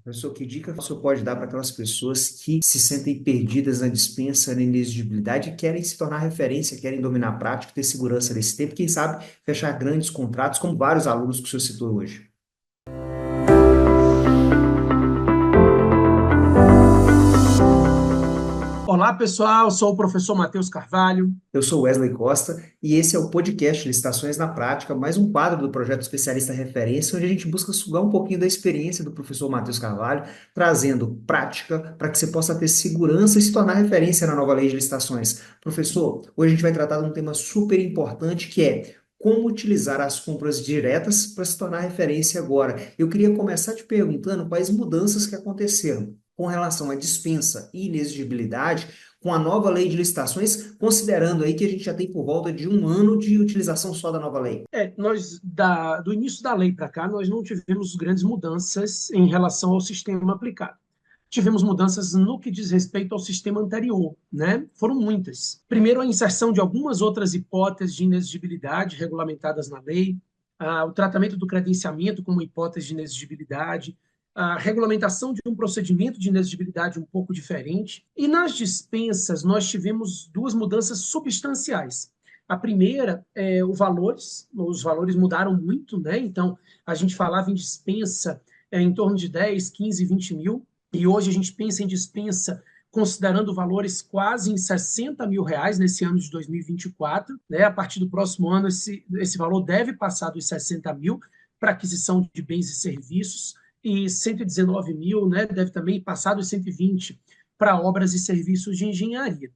Professor, que dica o senhor pode dar para aquelas pessoas que se sentem perdidas na dispensa, na inexigibilidade, e querem se tornar referência, querem dominar a prática, ter segurança nesse tempo, quem sabe fechar grandes contratos, como vários alunos que o senhor citou hoje? Olá, pessoal. Sou o professor Matheus Carvalho. Eu sou Wesley Costa e esse é o podcast Licitações na Prática, mais um quadro do projeto Especialista Referência, onde a gente busca sugar um pouquinho da experiência do professor Matheus Carvalho, trazendo prática para que você possa ter segurança e se tornar referência na nova lei de licitações. Professor, hoje a gente vai tratar de um tema super importante que é como utilizar as compras diretas para se tornar referência agora. Eu queria começar te perguntando quais mudanças que aconteceram com relação à dispensa e inexigibilidade com a nova lei de licitações, considerando aí que a gente já tem por volta de um ano de utilização só da nova lei. Do início da lei para cá, nós não tivemos grandes mudanças em relação ao sistema aplicado. Tivemos mudanças no que diz respeito ao sistema anterior, né? Foram muitas. Primeiro, a inserção de algumas outras hipóteses de inexigibilidade regulamentadas na lei, o tratamento do credenciamento como hipótese de inexigibilidade, a regulamentação de um procedimento de inexigibilidade um pouco diferente. E nas dispensas, nós tivemos duas mudanças substanciais. A primeira é os valores mudaram muito, né? Então, a gente falava em dispensa em torno de 10, 15, 20 mil, e hoje a gente pensa em dispensa considerando valores quase em 60 mil reais nesse ano de 2024. Né? A partir do próximo ano, esse valor deve passar dos 60 mil para aquisição de bens e serviços, e 119 mil, né, deve também passar dos 120 para obras e serviços de engenharia.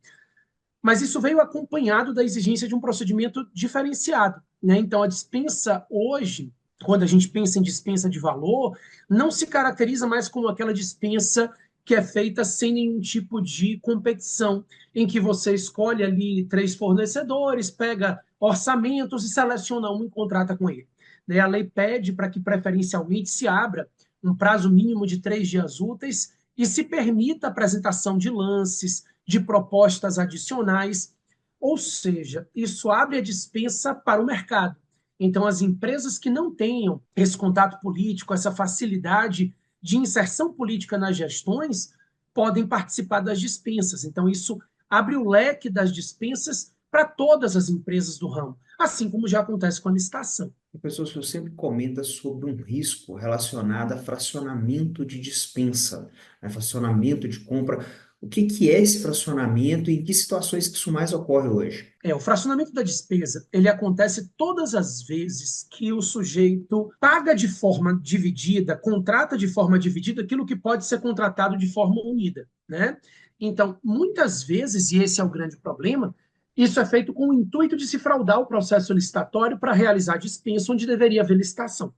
Mas isso veio acompanhado da exigência de um procedimento diferenciado. Né? Então, a dispensa hoje, quando a gente pensa em dispensa de valor, não se caracteriza mais como aquela dispensa que é feita sem nenhum tipo de competição, em que você escolhe ali três fornecedores, pega orçamentos e seleciona um e contrata com ele. Né? A lei pede para que preferencialmente se abra um prazo mínimo de 3 dias úteis e se permita a apresentação de lances, de propostas adicionais, ou seja, isso abre a dispensa para o mercado. Então, as empresas que não tenham esse contato político, essa facilidade de inserção política nas gestões, podem participar das dispensas. Então, isso abre o leque das dispensas para todas as empresas do ramo, assim como já acontece com a licitação. O professor, o senhor sempre comenta sobre um risco relacionado a fracionamento de dispensa, né? Fracionamento de compra. O que que é esse fracionamento e em que situações que isso mais ocorre hoje? O fracionamento da despesa, ele acontece todas as vezes que o sujeito paga de forma dividida, contrata de forma dividida aquilo que pode ser contratado de forma unida, né? Então, muitas vezes, e esse é o grande problema, isso é feito com o intuito de se fraudar o processo licitatório para realizar dispensa onde deveria haver licitação.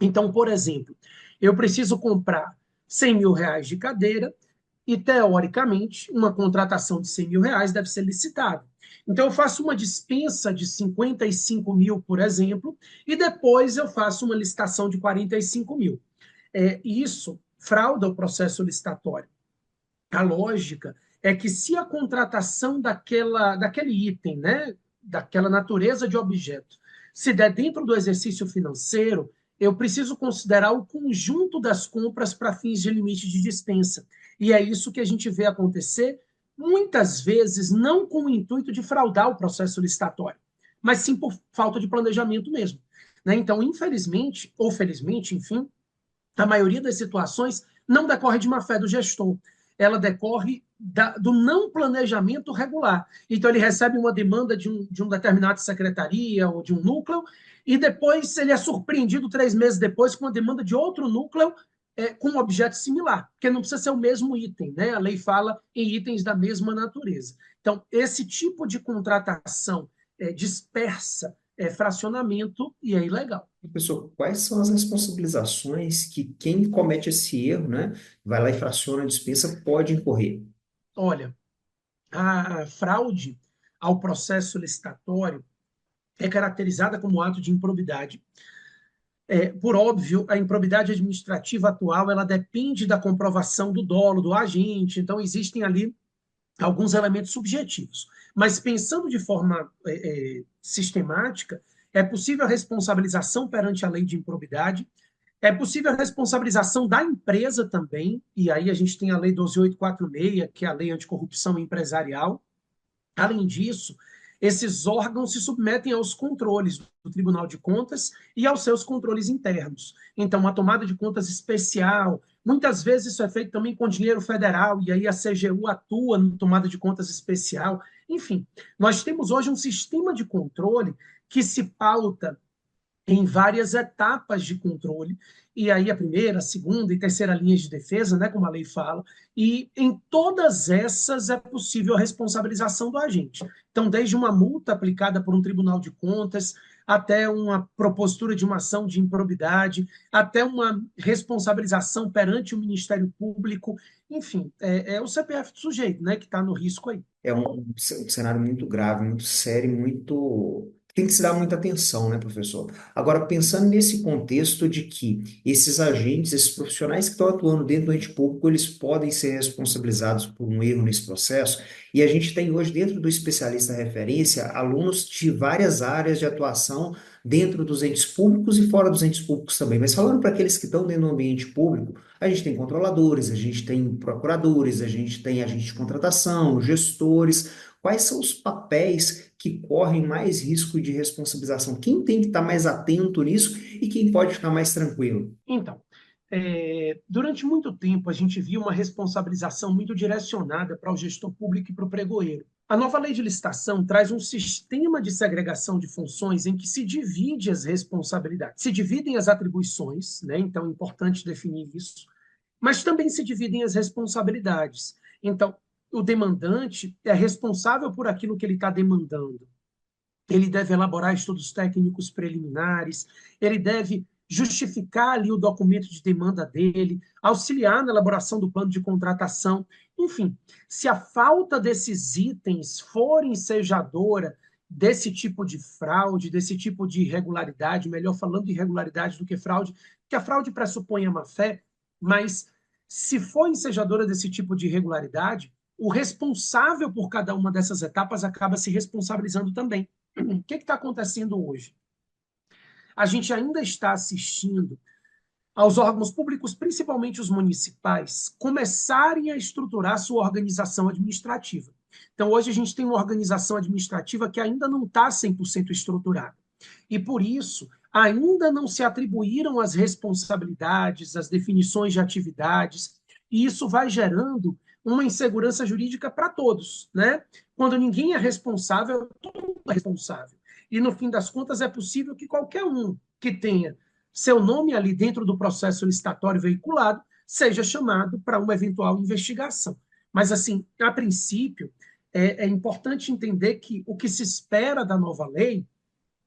Então, por exemplo, eu preciso comprar 100 mil reais de cadeira e, teoricamente, uma contratação de 100 mil reais deve ser licitada. Então, eu faço uma dispensa de 55 mil, por exemplo, e depois eu faço uma licitação de 45 mil. Isso frauda o processo licitatório. A lógica é que se a contratação daquele item, né, daquela natureza de objeto, se der dentro do exercício financeiro, eu preciso considerar o conjunto das compras para fins de limite de dispensa. E é isso que a gente vê acontecer, muitas vezes, não com o intuito de fraudar o processo licitatório, mas sim por falta de planejamento mesmo. Né? Então, infelizmente, ou felizmente, enfim, a maioria das situações não decorre de má fé do gestor, ela decorre do não planejamento regular. Então, ele recebe uma demanda de um determinado secretaria ou de um núcleo, e depois ele é surpreendido 3 meses depois com uma demanda de outro núcleo com um objeto similar, porque não precisa ser o mesmo item, né? A lei fala em itens da mesma natureza. Então, esse tipo de contratação dispersa fracionamento e é ilegal. Professor, quais são as responsabilizações que quem comete esse erro, né, vai lá e fraciona a dispensa, pode incorrer? Olha, a fraude ao processo licitatório é caracterizada como ato de improbidade. Por óbvio, a improbidade administrativa atual ela depende da comprovação do dolo do agente, então existem ali alguns elementos subjetivos. Mas pensando de forma sistemática, é possível a responsabilização perante a lei de improbidade É possível a responsabilização da empresa também, e aí a gente tem a Lei 12.846, que é a Lei Anticorrupção Empresarial. Além disso, esses órgãos se submetem aos controles do Tribunal de Contas e aos seus controles internos. Então, uma tomada de contas especial, muitas vezes isso é feito também com dinheiro federal, e aí a CGU atua na tomada de contas especial. Enfim, nós temos hoje um sistema de controle que se pauta em várias etapas de controle, e aí a primeira, a segunda e terceira linhas de defesa, né, como a lei fala, e em todas essas é possível a responsabilização do agente. Então, desde uma multa aplicada por um tribunal de contas, até uma propositura de uma ação de improbidade, até uma responsabilização perante o Ministério Público, enfim, é o CPF do sujeito, né, que está no risco aí. É um cenário muito grave, muito sério, muito. Tem que se dar muita atenção, né, professor? Agora, pensando nesse contexto de que esses agentes, esses profissionais que estão atuando dentro do ente público, eles podem ser responsabilizados por um erro nesse processo, e a gente tem hoje, dentro do especialista referência, alunos de várias áreas de atuação dentro dos entes públicos e fora dos entes públicos também. Mas falando para aqueles que estão dentro do ambiente público, a gente tem controladores, a gente tem procuradores, a gente tem agente de contratação, gestores. Quais são os papéis que correm mais risco de responsabilização? Quem tem que estar mais atento nisso e quem pode ficar mais tranquilo? Então, durante muito tempo, a gente viu uma responsabilização muito direcionada para o gestor público e para o pregoeiro. A nova lei de licitação traz um sistema de segregação de funções em que se divide as responsabilidades, se dividem as atribuições, né? Então é importante definir isso, mas também se dividem as responsabilidades. Então, o demandante é responsável por aquilo que ele está demandando. Ele deve elaborar estudos técnicos preliminares, ele deve justificar ali o documento de demanda dele, auxiliar na elaboração do plano de contratação. Enfim, se a falta desses itens for ensejadora desse tipo de fraude, desse tipo de irregularidade, melhor falando de irregularidade do que fraude, porque a fraude pressupõe a má-fé, mas se for ensejadora desse tipo de irregularidade, o responsável por cada uma dessas etapas acaba se responsabilizando também. O que está acontecendo hoje? A gente ainda está assistindo aos órgãos públicos, principalmente os municipais, começarem a estruturar sua organização administrativa. Então, hoje a gente tem uma organização administrativa que ainda não está 100% estruturada. E, por isso, ainda não se atribuíram as responsabilidades, as definições de atividades, e isso vai gerando uma insegurança jurídica para todos, né? Quando ninguém é responsável, todo mundo é responsável. E, no fim das contas, é possível que qualquer um que tenha seu nome ali dentro do processo licitatório veiculado seja chamado para uma eventual investigação. Mas, assim, a princípio, é importante entender que o que se espera da nova lei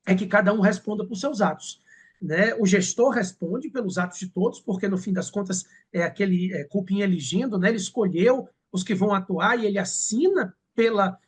é que cada um responda por seus atos. Né? O gestor responde pelos atos de todos, porque, no fim das contas, é aquele cupim elegendo, né? Ele escolheu os que vão atuar e ele assina pela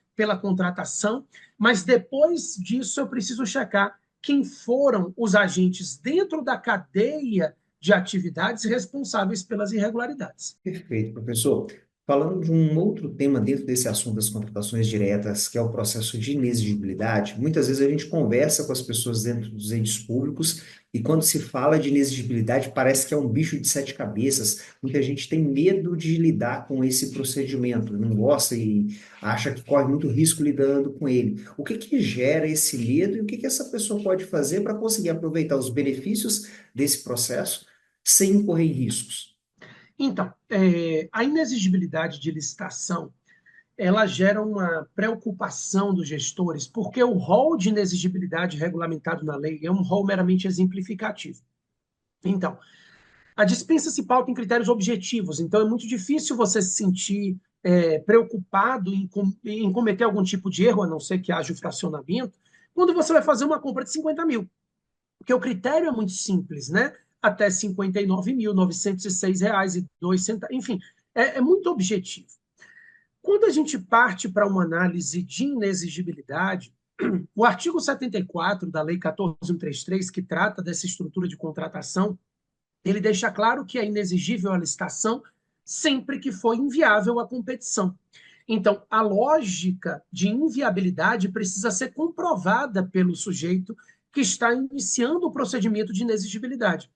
contratação, mas depois disso eu preciso checar quem foram os agentes dentro da cadeia de atividades responsáveis pelas irregularidades. Perfeito, professor. Falando de um outro tema dentro desse assunto das contratações diretas, que é o processo de inexigibilidade, muitas vezes a gente conversa com as pessoas dentro dos entes públicos e quando se fala de inexigibilidade parece que é um bicho de sete cabeças. Muita gente tem medo de lidar com esse procedimento, não gosta e acha que corre muito risco lidando com ele. O que que gera esse medo e o que que essa pessoa pode fazer para conseguir aproveitar os benefícios desse processo sem incorrer em riscos? Então, a inexigibilidade de licitação ela gera uma preocupação dos gestores, porque o rol de inexigibilidade regulamentado na lei é um rol meramente exemplificativo. Então, a dispensa se pauta em critérios objetivos, então é muito difícil você se sentir preocupado em cometer algum tipo de erro, a não ser que haja o fracionamento, quando você vai fazer uma compra de 50 mil. Porque o critério é muito simples, né? Até R$ 59.906,02, enfim, é muito objetivo. Quando a gente parte para uma análise de inexigibilidade, o artigo 74 da Lei 14.133, que trata dessa estrutura de contratação, ele deixa claro que é inexigível a licitação sempre que for inviável a competição. Então, a lógica de inviabilidade precisa ser comprovada pelo sujeito que está iniciando o procedimento de inexigibilidade.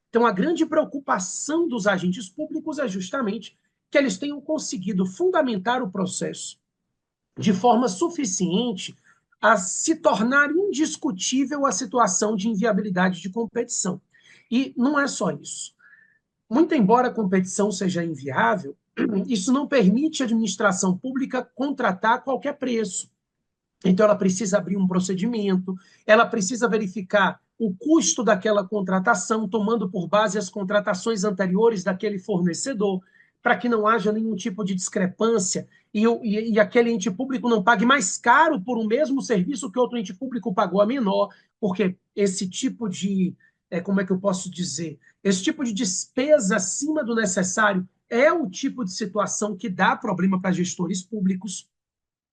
Então, a grande preocupação dos agentes públicos é justamente que eles tenham conseguido fundamentar o processo de forma suficiente a se tornar indiscutível a situação de inviabilidade de competição. E não é só isso. Muito embora a competição seja inviável, isso não permite a administração pública contratar a qualquer preço. Então, ela precisa abrir um procedimento, ela precisa verificar o custo daquela contratação, tomando por base as contratações anteriores daquele fornecedor, para que não haja nenhum tipo de discrepância e aquele ente público não pague mais caro por um mesmo serviço que outro ente público pagou a menor, porque esse tipo de, como é que eu posso dizer, esse tipo de despesa acima do necessário é o tipo de situação que dá problema para gestores públicos.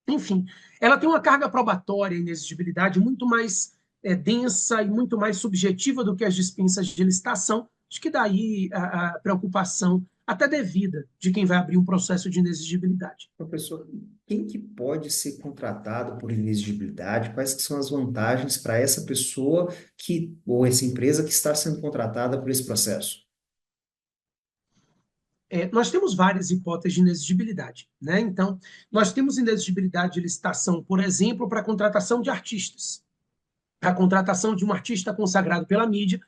Enfim, ela tem uma carga probatória, inexigibilidade, muito mais densa e muito mais subjetiva do que as dispensas de licitação. Acho que daí a preocupação, até devida, de quem vai abrir um processo de inexigibilidade. Professor, quem que pode ser contratado por inexigibilidade? Quais que são as vantagens para essa pessoa que, ou essa empresa que está sendo contratada por esse processo? Nós temos várias hipóteses de inexigibilidade, né? Então, nós temos inexigibilidade de licitação, por exemplo, para a contratação de artistas. A contratação de um artista consagrado pela mídia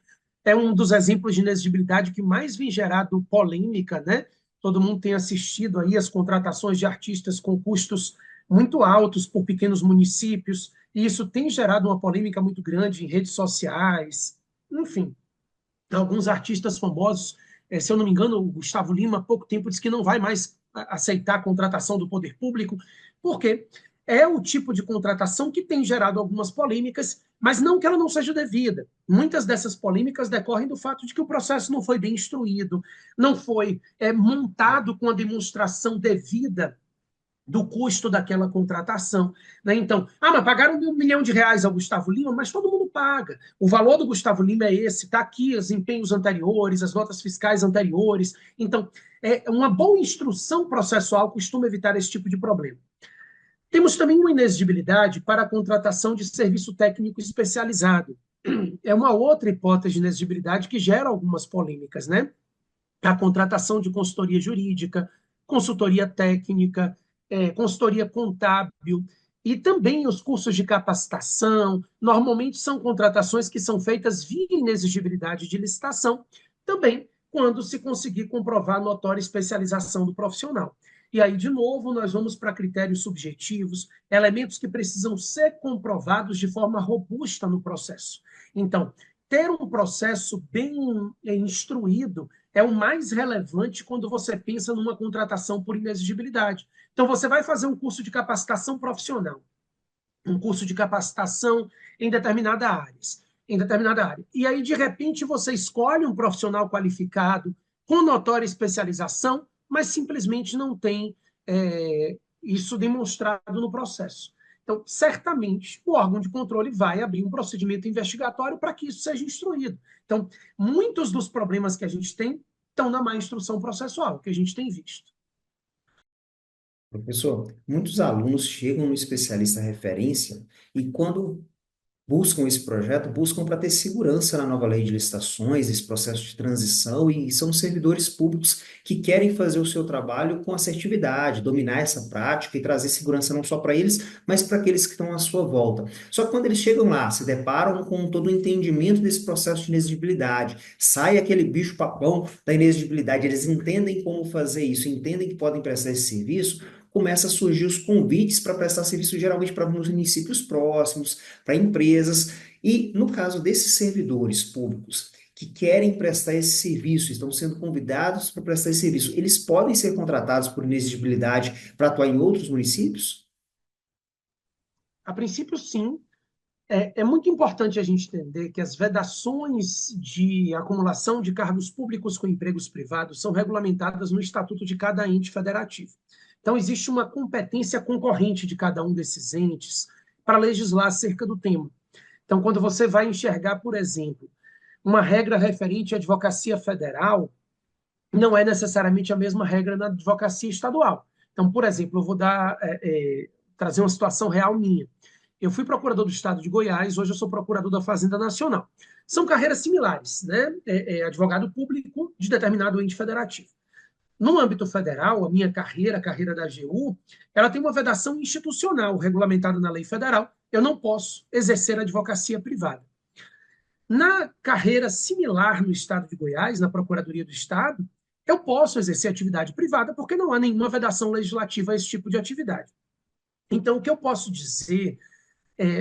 é um dos exemplos de inexigibilidade que mais vem gerado polêmica, né? Todo mundo tem assistido aí as contratações de artistas com custos muito altos por pequenos municípios, e isso tem gerado uma polêmica muito grande em redes sociais, enfim. Alguns artistas famosos, se eu não me engano, o Gustavo Lima, há pouco tempo, disse que não vai mais aceitar a contratação do poder público, porque é o tipo de contratação que tem gerado algumas polêmicas, mas não que ela não seja devida. Muitas dessas polêmicas decorrem do fato de que o processo não foi bem instruído, não foi montado com a demonstração devida do custo daquela contratação. Né? Então, mas pagaram R$ 1 milhão ao Gustavo Lima, mas todo mundo paga. O valor do Gustavo Lima é esse, está aqui os empenhos anteriores, as notas fiscais anteriores. Então, uma boa instrução processual costuma evitar esse tipo de problema. Temos também uma inexigibilidade para a contratação de serviço técnico especializado. É uma outra hipótese de inexigibilidade que gera algumas polêmicas, né? A contratação de consultoria jurídica, consultoria técnica, consultoria contábil, e também os cursos de capacitação. Normalmente são contratações que são feitas via inexigibilidade de licitação, também quando se conseguir comprovar a notória especialização do profissional. E aí, de novo, nós vamos para critérios subjetivos, elementos que precisam ser comprovados de forma robusta no processo. Então, ter um processo bem instruído é o mais relevante quando você pensa numa contratação por inexigibilidade. Então, você vai fazer um curso de capacitação profissional, um curso de capacitação em determinada área. E aí, de repente, você escolhe um profissional qualificado, com notória especialização, mas simplesmente não tem isso demonstrado no processo. Então, certamente, o órgão de controle vai abrir um procedimento investigatório para que isso seja instruído. Então, muitos dos problemas que a gente tem estão na má instrução processual, que a gente tem visto. Professor, muitos alunos chegam no especialista referência e quando buscam esse projeto, buscam para ter segurança na nova lei de licitações, esse processo de transição, e são servidores públicos que querem fazer o seu trabalho com assertividade, dominar essa prática e trazer segurança não só para eles, mas para aqueles que estão à sua volta. Só que quando eles chegam lá, se deparam com todo o entendimento desse processo de inexigibilidade, sai aquele bicho-papão da inexigibilidade, eles entendem como fazer isso, entendem que podem prestar esse serviço, começa a surgir os convites para prestar serviço geralmente para municípios próximos, para empresas, e no caso desses servidores públicos que querem prestar esse serviço, estão sendo convidados para prestar esse serviço, eles podem ser contratados por inexigibilidade para atuar em outros municípios? A princípio, sim. É muito importante a gente entender que as vedações de acumulação de cargos públicos com empregos privados são regulamentadas no estatuto de cada ente federativo. Então, existe uma competência concorrente de cada um desses entes para legislar acerca do tema. Então, quando você vai enxergar, por exemplo, uma regra referente à advocacia federal, não é necessariamente a mesma regra na advocacia estadual. Então, por exemplo, eu vou trazer uma situação real minha. Eu fui procurador do Estado de Goiás, hoje eu sou procurador da Fazenda Nacional. São carreiras similares, né? Advogado público de determinado ente federativo. No âmbito federal, a minha carreira, a carreira da AGU, ela tem uma vedação institucional regulamentada na lei federal. Eu não posso exercer advocacia privada. Na carreira similar no Estado de Goiás, na Procuradoria do Estado, eu posso exercer atividade privada porque não há nenhuma vedação legislativa a esse tipo de atividade. Então, o que eu posso dizer,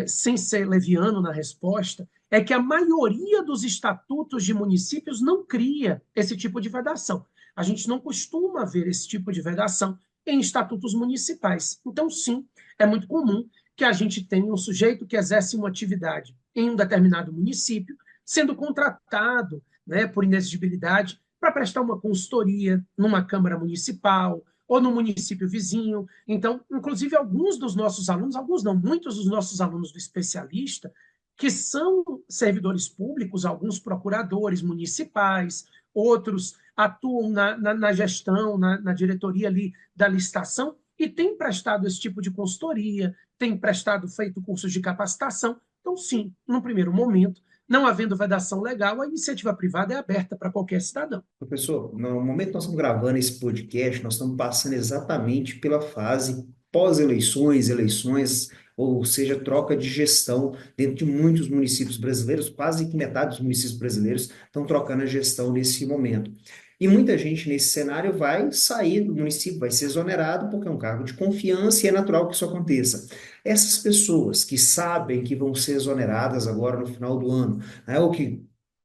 sem ser leviano na resposta, é que a maioria dos estatutos de municípios não cria esse tipo de vedação. A gente não costuma ver esse tipo de vedação em estatutos municipais. Então, sim, é muito comum que a gente tenha um sujeito que exerce uma atividade em um determinado município, sendo contratado, né, por inexigibilidade para prestar uma consultoria numa Câmara Municipal ou no município vizinho. Então, inclusive, alguns dos nossos alunos, alguns não, muitos dos nossos alunos do especialista, que são servidores públicos, alguns procuradores municipais, outros atuam na gestão, na diretoria ali da licitação, e têm prestado esse tipo de consultoria, têm prestado, feito cursos de capacitação. Então, sim, num primeiro momento, não havendo vedação legal, a iniciativa privada é aberta para qualquer cidadão. Professor, no momento que nós estamos gravando esse podcast, nós estamos passando exatamente pela fase pós-eleições, eleições, ou seja, troca de gestão dentro de muitos municípios brasileiros, quase que metade dos municípios brasileiros estão trocando a gestão nesse momento. E muita gente nesse cenário vai sair do município, vai ser exonerado porque é um cargo de confiança e é natural que isso aconteça. Essas pessoas que sabem que vão ser exoneradas agora no final do ano, né, ou que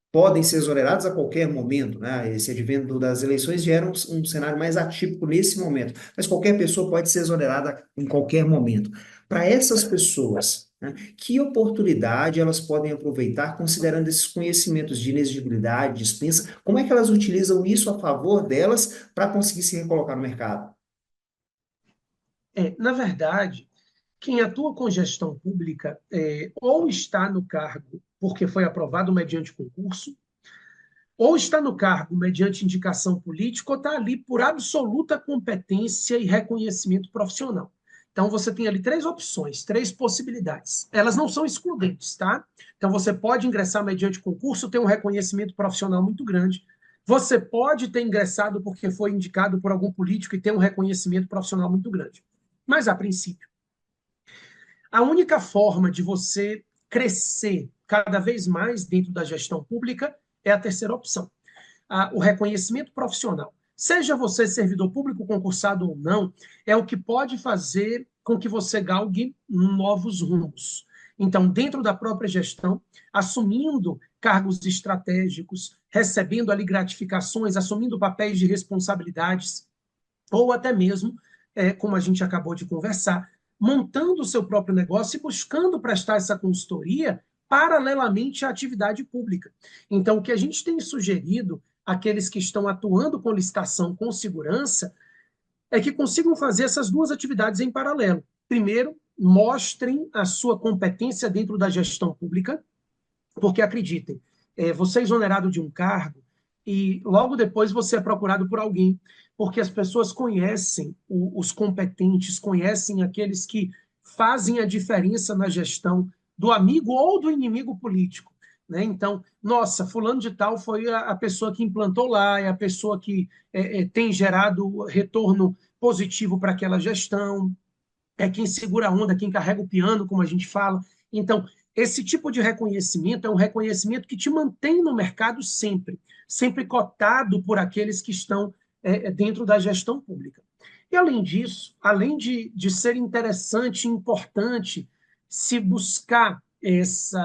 podem ser exonerados a qualquer momento, né? Esse advento das eleições gera um cenário mais atípico nesse momento, mas qualquer pessoa pode ser exonerada em qualquer momento. Para essas pessoas, né, que oportunidade elas podem aproveitar considerando esses conhecimentos de inexigibilidade, dispensa, como é que elas utilizam isso a favor delas para conseguir se recolocar no mercado? Na verdade, quem atua com gestão pública ou está no cargo porque foi aprovado mediante concurso, ou está no cargo mediante indicação política, ou está ali por absoluta competência e reconhecimento profissional. Então, você tem ali três opções, três possibilidades. Elas não são excludentes, tá? Então, você pode ingressar mediante concurso, ter um reconhecimento profissional muito grande. Você pode ter ingressado porque foi indicado por algum político e ter um reconhecimento profissional muito grande. Mas, a princípio, a única forma de você crescer cada vez mais dentro da gestão pública é a terceira opção, o reconhecimento profissional. Seja você servidor público concursado ou não, é o que pode fazer com que você galgue novos rumos. Então, dentro da própria gestão, assumindo cargos estratégicos, recebendo ali gratificações, assumindo papéis de responsabilidades, ou até mesmo, como a gente acabou de conversar, montando o seu próprio negócio e buscando prestar essa consultoria paralelamente à atividade pública. Então, o que a gente tem sugerido àqueles que estão atuando com licitação com segurança é que consigam fazer essas duas atividades em paralelo. Primeiro, mostrem a sua competência dentro da gestão pública, porque acreditem, você é exonerado de um cargo e logo depois você é procurado por alguém, porque as pessoas conhecem os competentes, conhecem aqueles que fazem a diferença na gestão do amigo ou do inimigo político. Né? Então, nossa, fulano de tal foi a pessoa que implantou lá, é a pessoa que tem gerado retorno positivo para aquela gestão, é quem segura a onda, quem carrega o piano, como a gente fala. Então, esse tipo de reconhecimento é um reconhecimento que te mantém no mercado sempre, sempre cotado por aqueles que estão dentro da gestão pública. E, além disso, além de ser interessante e importante se buscar esse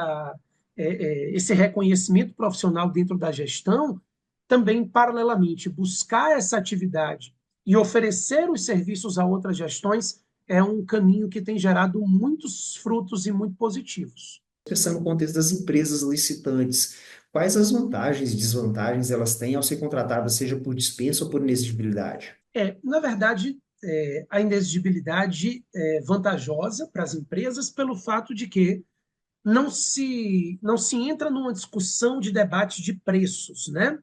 reconhecimento profissional dentro da gestão, também, paralelamente, buscar essa atividade e oferecer os serviços a outras gestões é um caminho que tem gerado muitos frutos e muito positivos. Pensando no contexto das empresas licitantes, quais as vantagens e desvantagens elas têm ao ser contratadas, seja por dispensa ou por inexigibilidade? Na verdade, a inexigibilidade é vantajosa para as empresas pelo fato de que não se entra numa discussão de debate de preços, né?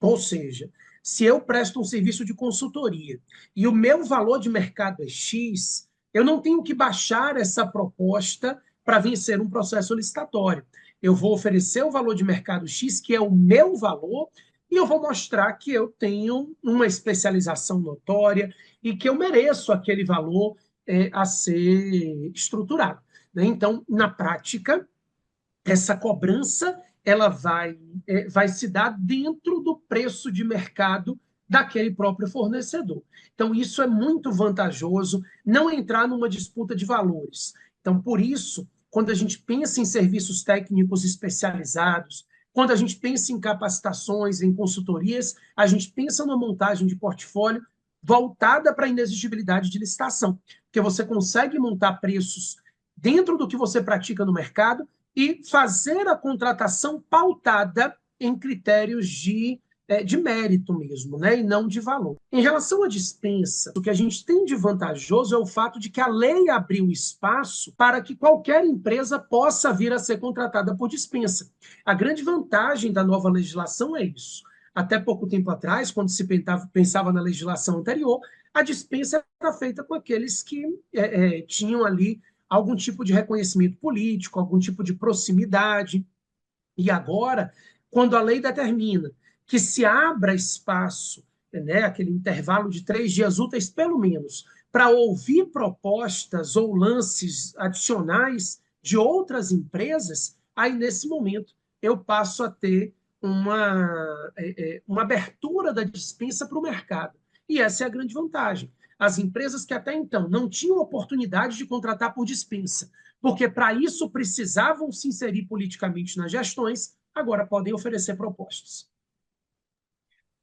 Ou seja, se eu presto um serviço de consultoria e o meu valor de mercado é X, eu não tenho que baixar essa proposta para vencer um processo licitatório. Eu vou oferecer o valor de mercado X, que é o meu valor, e eu vou mostrar que eu tenho uma especialização notória e que eu mereço aquele valor a ser estruturado. Né? Então, na prática, essa cobrança ela vai se dar dentro do preço de mercado daquele próprio fornecedor. Então, isso é muito vantajoso, não entrar numa disputa de valores. Então, por isso, quando a gente pensa em serviços técnicos especializados, quando a gente pensa em capacitações, em consultorias, a gente pensa numa montagem de portfólio voltada para a inexigibilidade de licitação, porque você consegue montar preços dentro do que você pratica no mercado e fazer a contratação pautada em critérios de mérito mesmo, né, e não de valor. Em relação à dispensa, o que a gente tem de vantajoso é o fato de que a lei abriu espaço para que qualquer empresa possa vir a ser contratada por dispensa. A grande vantagem da nova legislação é isso. Até pouco tempo atrás, quando se pensava na legislação anterior, a dispensa era feita com aqueles que tinham ali algum tipo de reconhecimento político, algum tipo de proximidade. E agora, quando a lei determina que se abra espaço, né, aquele intervalo de 3 dias úteis, pelo menos, para ouvir propostas ou lances adicionais de outras empresas, aí, nesse momento, eu passo a ter uma abertura da dispensa para o mercado. E essa é a grande vantagem. As empresas que até então não tinham oportunidade de contratar por dispensa, porque para isso precisavam se inserir politicamente nas gestões, agora podem oferecer propostas.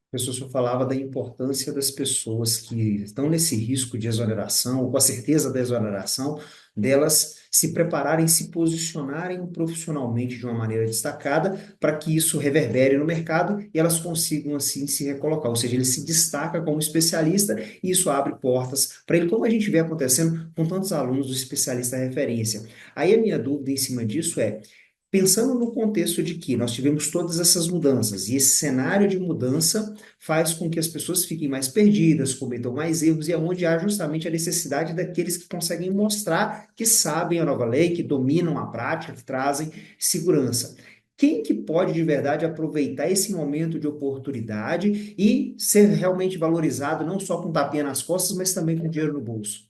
O professor falava da importância das pessoas que estão nesse risco de exoneração, ou com a certeza da exoneração, delas se prepararem, se posicionarem profissionalmente de uma maneira destacada, para que isso reverbere no mercado e elas consigam, assim, se recolocar. Ou seja, ele se destaca como especialista e isso abre portas para ele, como a gente vê acontecendo com tantos alunos do especialista referência. Aí a minha dúvida em cima disso é, pensando no contexto de que nós tivemos todas essas mudanças, e esse cenário de mudança faz com que as pessoas fiquem mais perdidas, cometam mais erros, e é onde há justamente a necessidade daqueles que conseguem mostrar que sabem a nova lei, que dominam a prática, que trazem segurança. Quem que pode de verdade aproveitar esse momento de oportunidade e ser realmente valorizado, não só com tapinha nas costas, mas também com dinheiro no bolso?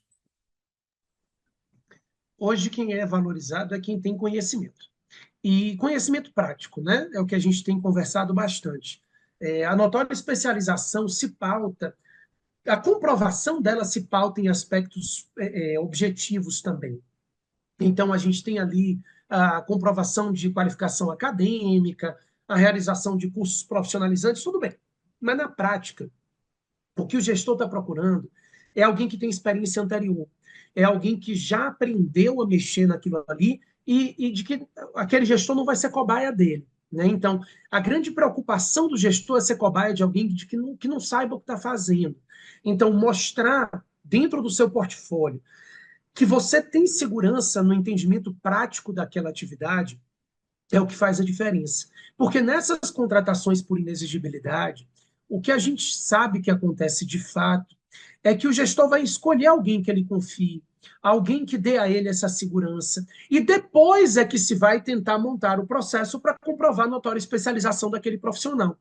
Hoje, quem é valorizado é quem tem conhecimento. E conhecimento prático, né? É o que a gente tem conversado bastante. A notória especialização se pauta, a comprovação dela se pauta em aspectos objetivos também. Então, a gente tem ali a comprovação de qualificação acadêmica, a realização de cursos profissionalizantes, tudo bem. Mas, na prática, o que o gestor está procurando é alguém que tem experiência anterior, é alguém que já aprendeu a mexer naquilo ali e de que aquele gestor não vai ser cobaia dele. Né? Então, a grande preocupação do gestor é ser cobaia de alguém que não saiba o que está fazendo. Então, mostrar dentro do seu portfólio que você tem segurança no entendimento prático daquela atividade é o que faz a diferença. Porque nessas contratações por inexigibilidade, o que a gente sabe que acontece de fato é que o gestor vai escolher alguém que ele confie, alguém que dê a ele essa segurança, e depois é que se vai tentar montar o processo para comprovar a notória especialização daquele profissional.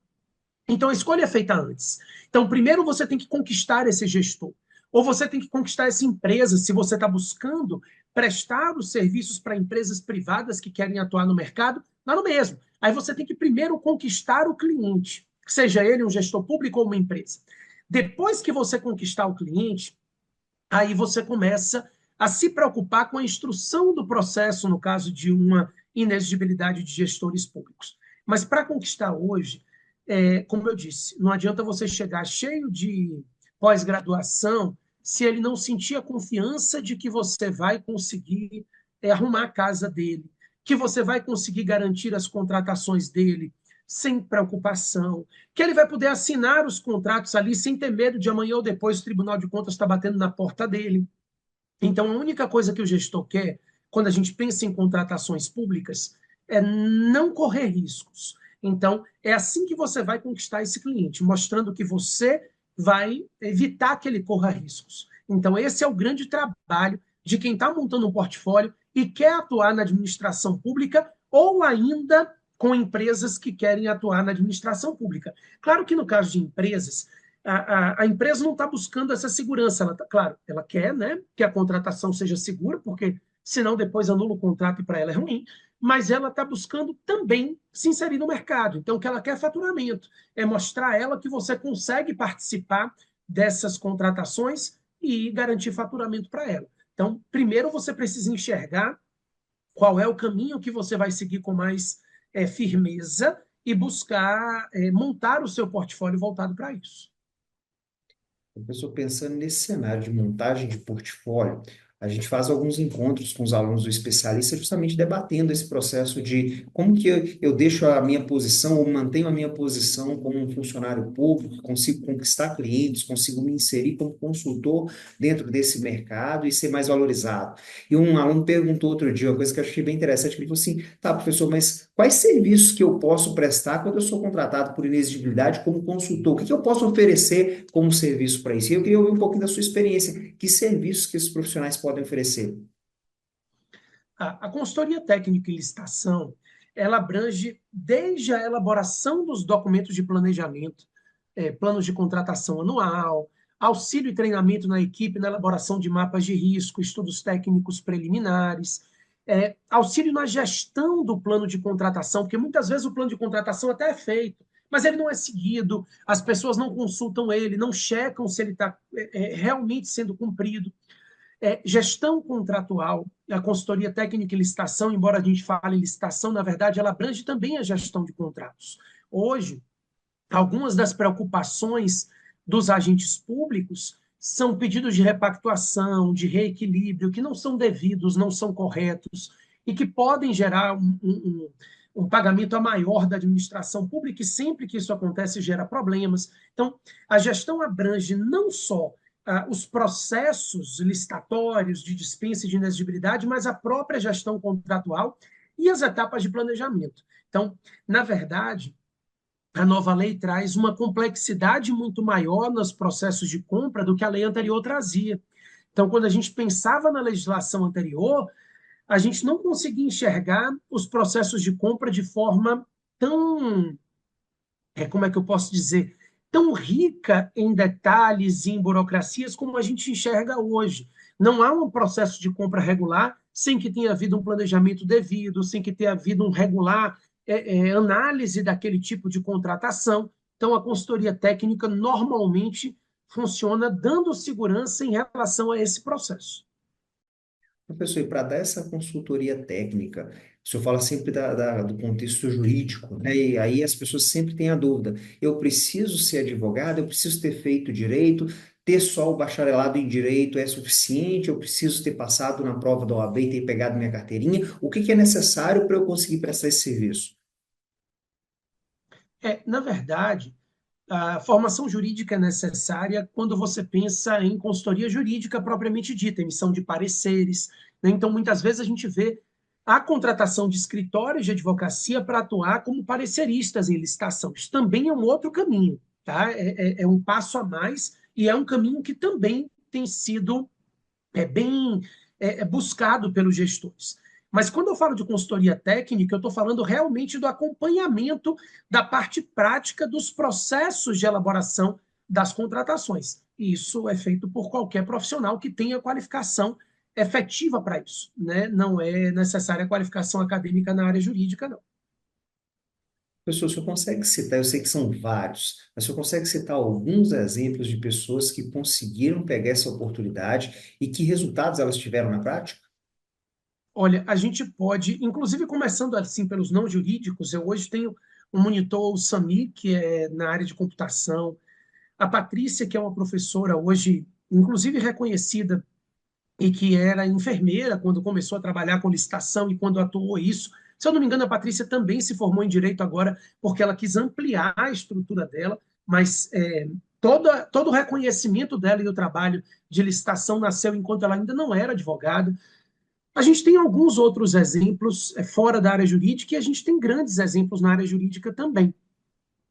Então, a escolha é feita antes. Então, primeiro você tem que conquistar esse gestor, ou você tem que conquistar essa empresa, se você está buscando prestar os serviços para empresas privadas que querem atuar no mercado, dá no mesmo. Aí você tem que primeiro conquistar o cliente, seja ele um gestor público ou uma empresa. Depois que você conquistar o cliente, aí você começa a se preocupar com a instrução do processo, no caso de uma inexigibilidade de gestores públicos. Mas para conquistar hoje, como eu disse, não adianta você chegar cheio de pós-graduação se ele não sentir a confiança de que você vai conseguir arrumar a casa dele, que você vai conseguir garantir as contratações dele sem preocupação, que ele vai poder assinar os contratos ali sem ter medo de amanhã ou depois o Tribunal de Contas estar batendo na porta dele. Então, a única coisa que o gestor quer, quando a gente pensa em contratações públicas, é não correr riscos. Então, é assim que você vai conquistar esse cliente, mostrando que você vai evitar que ele corra riscos. Então, esse é o grande trabalho de quem está montando um portfólio e quer atuar na administração pública ou ainda com empresas que querem atuar na administração pública. Claro que no caso de empresas, a empresa não está buscando essa segurança. Ela claro, ela quer, né, que a contratação seja segura, porque senão depois anula o contrato e para ela é ruim, mas ela está buscando também se inserir no mercado. Então, o que ela quer é faturamento, é mostrar a ela que você consegue participar dessas contratações e garantir faturamento para ela. Então, primeiro você precisa enxergar qual é o caminho que você vai seguir com mais firmeza e buscar montar o seu portfólio voltado para isso. Professor, pensando nesse cenário de montagem de portfólio, a gente faz alguns encontros com os alunos do especialista, justamente debatendo esse processo de como que eu deixo a minha posição ou mantenho a minha posição como um funcionário público, consigo conquistar clientes, consigo me inserir como consultor dentro desse mercado e ser mais valorizado. E um aluno perguntou outro dia, uma coisa que eu achei bem interessante, ele falou assim, tá, professor, mas quais serviços que eu posso prestar quando eu sou contratado por inexigibilidade como consultor? O que que eu posso oferecer como serviço para isso? E eu queria ouvir um pouquinho da sua experiência. Que serviços que esses profissionais podem oferecer? A consultoria técnica e licitação, ela abrange desde a elaboração dos documentos de planejamento, planos de contratação anual, auxílio e treinamento na equipe na elaboração de mapas de risco, estudos técnicos preliminares, auxílio na gestão do plano de contratação, porque muitas vezes o plano de contratação até é feito, mas ele não é seguido, as pessoas não consultam ele, não checam se ele está realmente sendo cumprido. Gestão contratual, a consultoria técnica e licitação, embora a gente fale em licitação, na verdade, ela abrange também a gestão de contratos. Hoje, algumas das preocupações dos agentes públicos são pedidos de repactuação, de reequilíbrio, que não são devidos, não são corretos, e que podem gerar um pagamento a maior da administração pública, e sempre que isso acontece, gera problemas. Então, a gestão abrange não só os processos licitatórios de dispensa e de inexigibilidade, mas a própria gestão contratual e as etapas de planejamento. Então, na verdade, a nova lei traz uma complexidade muito maior nos processos de compra do que a lei anterior trazia. Então, quando a gente pensava na legislação anterior, a gente não conseguia enxergar os processos de compra de forma tão, como é que eu posso dizer, tão rica em detalhes e em burocracias como a gente enxerga hoje. Não há um processo de compra regular sem que tenha havido um planejamento devido, sem que tenha havido um regular análise daquele tipo de contratação. Então, a consultoria técnica normalmente funciona dando segurança em relação a esse processo. Professor, e para dar essa consultoria técnica, o senhor fala sempre do contexto jurídico, né? E aí as pessoas sempre têm a dúvida: eu preciso ser advogado, eu preciso ter feito direito, ter só o bacharelado em direito é suficiente, eu preciso ter passado na prova da OAB e ter pegado minha carteirinha? O que que é necessário para eu conseguir prestar esse serviço? Na verdade, a formação jurídica é necessária quando você pensa em consultoria jurídica propriamente dita, emissão de pareceres, né? Então, muitas vezes a gente vê a contratação de escritórios de advocacia para atuar como pareceristas em licitação. Isso também é um outro caminho, tá? É um passo a mais e é um caminho que também tem sido bem buscado pelos gestores. Mas quando eu falo de consultoria técnica, eu estou falando realmente do acompanhamento da parte prática dos processos de elaboração das contratações. E isso é feito por qualquer profissional que tenha qualificação efetiva para isso, né? Não é necessária qualificação acadêmica na área jurídica, não. Professor, o senhor consegue citar, eu sei que são vários, mas o senhor consegue citar alguns exemplos de pessoas que conseguiram pegar essa oportunidade e que resultados elas tiveram na prática? Olha, a gente pode, inclusive começando assim pelos não jurídicos, eu hoje tenho um monitor, o Sami, que é na área de computação, a Patrícia, que é uma professora hoje, inclusive reconhecida, e que era enfermeira quando começou a trabalhar com licitação e quando atuou isso. Se eu não me engano, a Patrícia também se formou em direito agora, porque ela quis ampliar a estrutura dela, mas todo o reconhecimento dela e do trabalho de licitação nasceu enquanto ela ainda não era advogada. A gente tem alguns outros exemplos fora da área jurídica e a gente tem grandes exemplos na área jurídica também.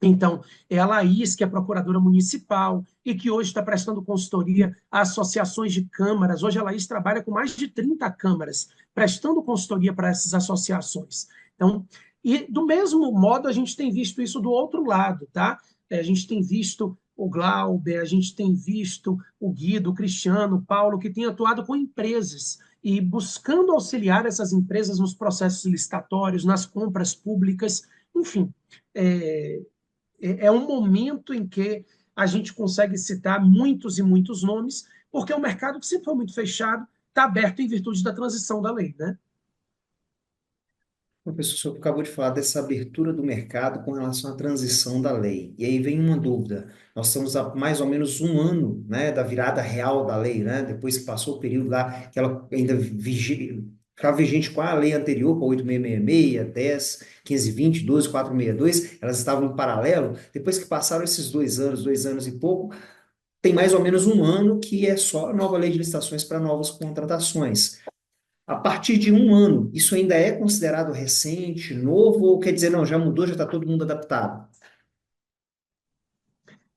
Então, é a Laís, que é procuradora municipal e que hoje está prestando consultoria a associações de câmaras. Hoje a Laís trabalha com mais de 30 câmaras, prestando consultoria para essas associações. Então, e do mesmo modo, a gente tem visto isso do outro lado, tá? A gente tem visto o Glauber, a gente tem visto o Guido, o Cristiano, o Paulo, que tem atuado com empresas e buscando auxiliar essas empresas nos processos licitatórios, nas compras públicas, enfim. É um momento em que a gente consegue citar muitos e muitos nomes, porque é um mercado que sempre foi muito fechado, está aberto em virtude da transição da lei, né? Professor, o senhor acabou de falar dessa abertura do mercado com relação à transição da lei. E aí vem uma dúvida. Nós estamos há mais ou menos um ano, né, da virada real da lei, né? Depois que passou o período lá, que ela ainda ficava vigente com a lei anterior, com a 8666, 10, 1520, 12462, elas estavam em paralelo. Depois que passaram esses 2 anos e pouco, tem mais ou menos um ano que é só a nova lei de licitações para novas contratações. A partir de um ano, isso ainda é considerado recente, novo, ou quer dizer, não, já mudou, já está todo mundo adaptado?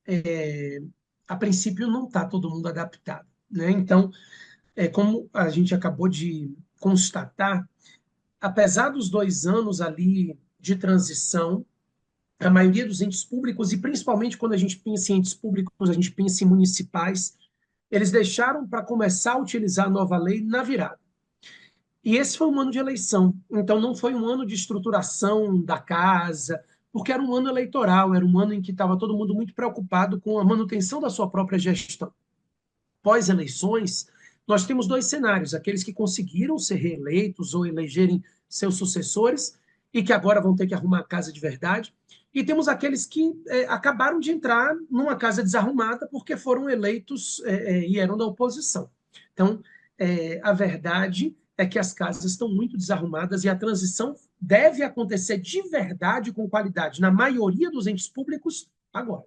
É, a princípio, não está todo mundo adaptado, né? Então, como a gente acabou de constatar, apesar dos 2 anos ali de transição, a maioria dos entes públicos, e principalmente quando a gente pensa em entes públicos, a gente pensa em municipais, eles deixaram para começar a utilizar a nova lei na virada. E esse foi um ano de eleição, então não foi um ano de estruturação da casa, porque era um ano eleitoral, era um ano em que estava todo mundo muito preocupado com a manutenção da sua própria gestão. Pós-eleições, nós temos dois cenários: aqueles que conseguiram ser reeleitos ou elegerem seus sucessores e que agora vão ter que arrumar a casa de verdade, e temos aqueles que acabaram de entrar numa casa desarrumada porque foram eleitos e eram da oposição. Então, a verdade é que as casas estão muito desarrumadas e a transição deve acontecer de verdade, com qualidade, na maioria dos entes públicos, agora.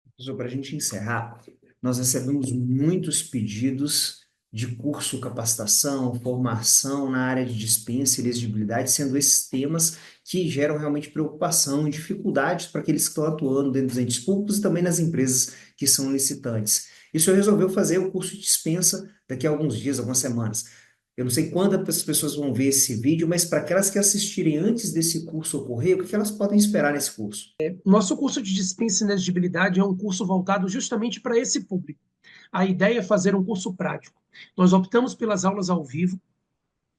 Professor, para a gente encerrar, nós recebemos muitos pedidos de curso, capacitação, formação na área de dispensa e elegibilidade, sendo esses temas que geram realmente preocupação e dificuldades para aqueles que estão atuando dentro dos entes públicos e também nas empresas que são licitantes. E o senhor resolveu fazer o curso de dispensa daqui a alguns dias, algumas semanas. Eu não sei quando as pessoas vão ver esse vídeo, mas para aquelas que assistirem antes desse curso ocorrer, o que elas podem esperar nesse curso? Nosso curso de dispensa e inexigibilidade é um curso voltado justamente para esse público. A ideia é fazer um curso prático. Nós optamos pelas aulas ao vivo,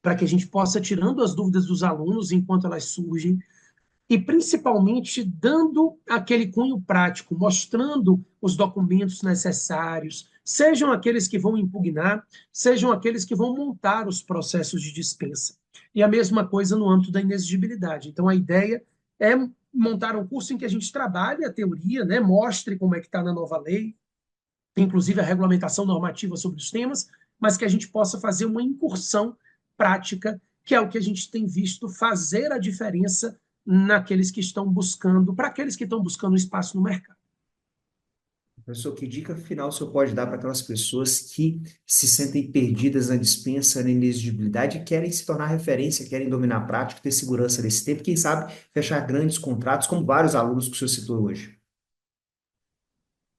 para que a gente possa tirando as dúvidas dos alunos enquanto elas surgem, e principalmente dando aquele cunho prático, mostrando os documentos necessários, sejam aqueles que vão impugnar, sejam aqueles que vão montar os processos de dispensa. E a mesma coisa no âmbito da inexigibilidade. Então, a ideia é montar um curso em que a gente trabalhe a teoria, né, mostre como é que está na nova lei, inclusive a regulamentação normativa sobre os temas, mas que a gente possa fazer uma incursão prática, que é o que a gente tem visto fazer a diferença naqueles que estão buscando, para aqueles que estão buscando espaço no mercado. Professor, que dica final o senhor pode dar para aquelas pessoas que se sentem perdidas na dispensa, na inexigibilidade e querem se tornar referência, querem dominar a prática, ter segurança nesse tempo, quem sabe fechar grandes contratos, como vários alunos que o senhor citou hoje?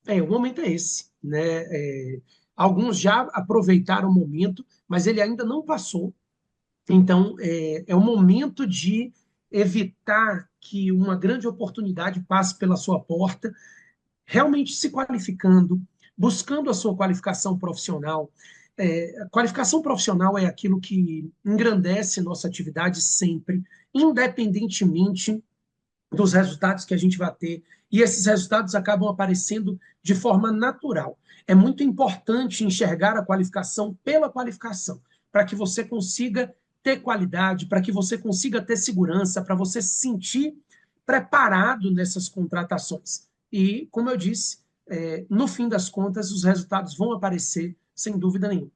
O momento é esse, né? Alguns já aproveitaram o momento, mas ele ainda não passou. Então, é o momento de evitar que uma grande oportunidade passe pela sua porta, realmente se qualificando, buscando a sua qualificação profissional. A qualificação profissional é aquilo que engrandece nossa atividade sempre, independentemente dos resultados que a gente vai ter. E esses resultados acabam aparecendo de forma natural. É muito importante enxergar a qualificação pela qualificação, para que você consiga ter qualidade, para que você consiga ter segurança, para você se sentir preparado nessas contratações. E, como eu disse, no fim das contas, os resultados vão aparecer sem dúvida nenhuma.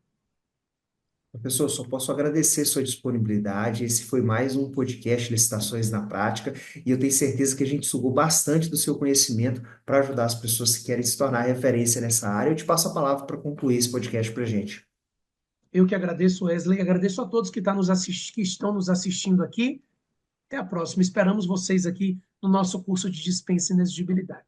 Professor, só posso agradecer sua disponibilidade. Esse foi mais um podcast Licitações na Prática, e eu tenho certeza que a gente sugou bastante do seu conhecimento para ajudar as pessoas que querem se tornar referência nessa área. Eu te passo a palavra para concluir esse podcast para a gente. Eu que agradeço, Wesley, agradeço a todos que estão nos assistindo aqui. Até a próxima. Esperamos vocês aqui no nosso curso de dispensa e inexigibilidade.